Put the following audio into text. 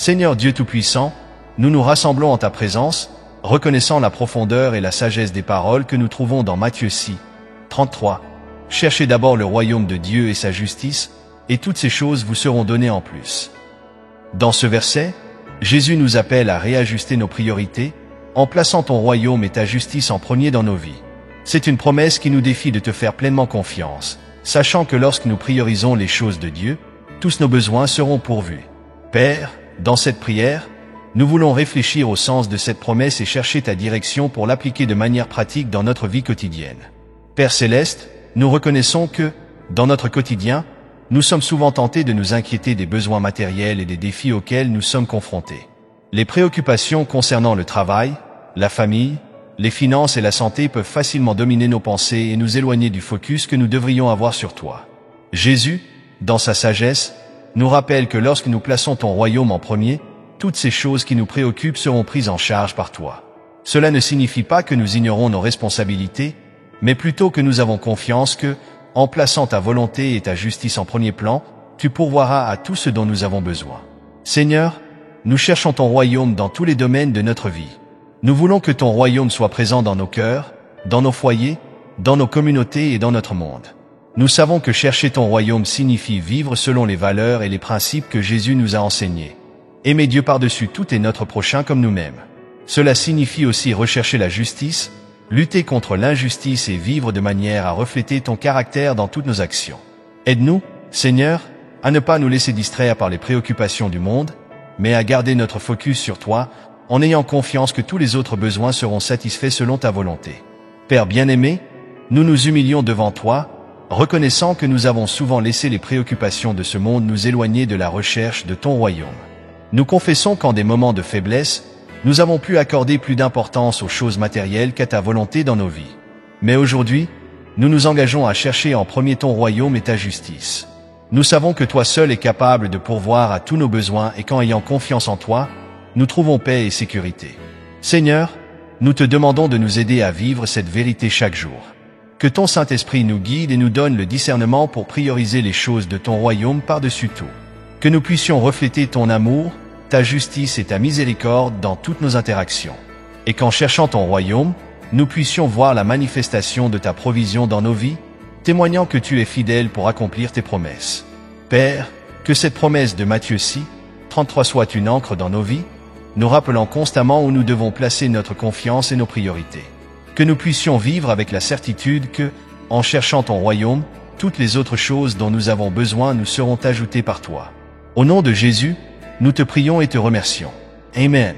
Seigneur Dieu Tout-Puissant, nous nous rassemblons en ta présence, reconnaissant la profondeur et la sagesse des paroles que nous trouvons dans Matthieu 6, 33. Cherchez d'abord le royaume de Dieu et sa justice, et toutes ces choses vous seront données en plus. Dans ce verset, Jésus nous appelle à réajuster nos priorités, en plaçant ton royaume et ta justice en premier dans nos vies. C'est une promesse qui nous défie de te faire pleinement confiance, sachant que lorsque nous priorisons les choses de Dieu, tous nos besoins seront pourvus. Père, dans cette prière, nous voulons réfléchir au sens de cette promesse et chercher ta direction pour l'appliquer de manière pratique dans notre vie quotidienne. Père Céleste, nous reconnaissons que, dans notre quotidien, nous sommes souvent tentés de nous inquiéter des besoins matériels et des défis auxquels nous sommes confrontés. Les préoccupations concernant le travail, la famille, les finances et la santé peuvent facilement dominer nos pensées et nous éloigner du focus que nous devrions avoir sur toi. Jésus, dans sa sagesse, nous rappelle que lorsque nous plaçons ton royaume en premier, toutes ces choses qui nous préoccupent seront prises en charge par toi. Cela ne signifie pas que nous ignorons nos responsabilités, mais plutôt que nous avons confiance que, en plaçant ta volonté et ta justice en premier plan, tu pourvoiras à tout ce dont nous avons besoin. Seigneur, nous cherchons ton royaume dans tous les domaines de notre vie. Nous voulons que ton royaume soit présent dans nos cœurs, dans nos foyers, dans nos communautés et dans notre monde. Nous savons que chercher ton royaume signifie vivre selon les valeurs et les principes que Jésus nous a enseignés. Aimer Dieu par-dessus tout et notre prochain comme nous-mêmes. Cela signifie aussi rechercher la justice, lutter contre l'injustice et vivre de manière à refléter ton caractère dans toutes nos actions. Aide-nous, Seigneur, à ne pas nous laisser distraire par les préoccupations du monde, mais à garder notre focus sur toi, en ayant confiance que tous les autres besoins seront satisfaits selon ta volonté. Père bien-aimé, nous nous humilions devant toi, reconnaissant que nous avons souvent laissé les préoccupations de ce monde nous éloigner de la recherche de ton royaume. Nous confessons qu'en des moments de faiblesse, nous avons pu accorder plus d'importance aux choses matérielles qu'à ta volonté dans nos vies. Mais aujourd'hui, nous nous engageons à chercher en premier ton royaume et ta justice. Nous savons que toi seul es capable de pourvoir à tous nos besoins et qu'en ayant confiance en toi, nous trouvons paix et sécurité. Seigneur, nous te demandons de nous aider à vivre cette vérité chaque jour. Que ton Saint-Esprit nous guide et nous donne le discernement pour prioriser les choses de ton royaume par-dessus tout. Que nous puissions refléter ton amour, ta justice et ta miséricorde dans toutes nos interactions. Et qu'en cherchant ton royaume, nous puissions voir la manifestation de ta provision dans nos vies, témoignant que tu es fidèle pour accomplir tes promesses. Père, que cette promesse de Matthieu 6, 33 soit une encre dans nos vies, nous rappelant constamment où nous devons placer notre confiance et nos priorités. Que nous puissions vivre avec la certitude que, en cherchant ton royaume, toutes les autres choses dont nous avons besoin nous seront ajoutées par toi. Au nom de Jésus, nous te prions et te remercions. Amen.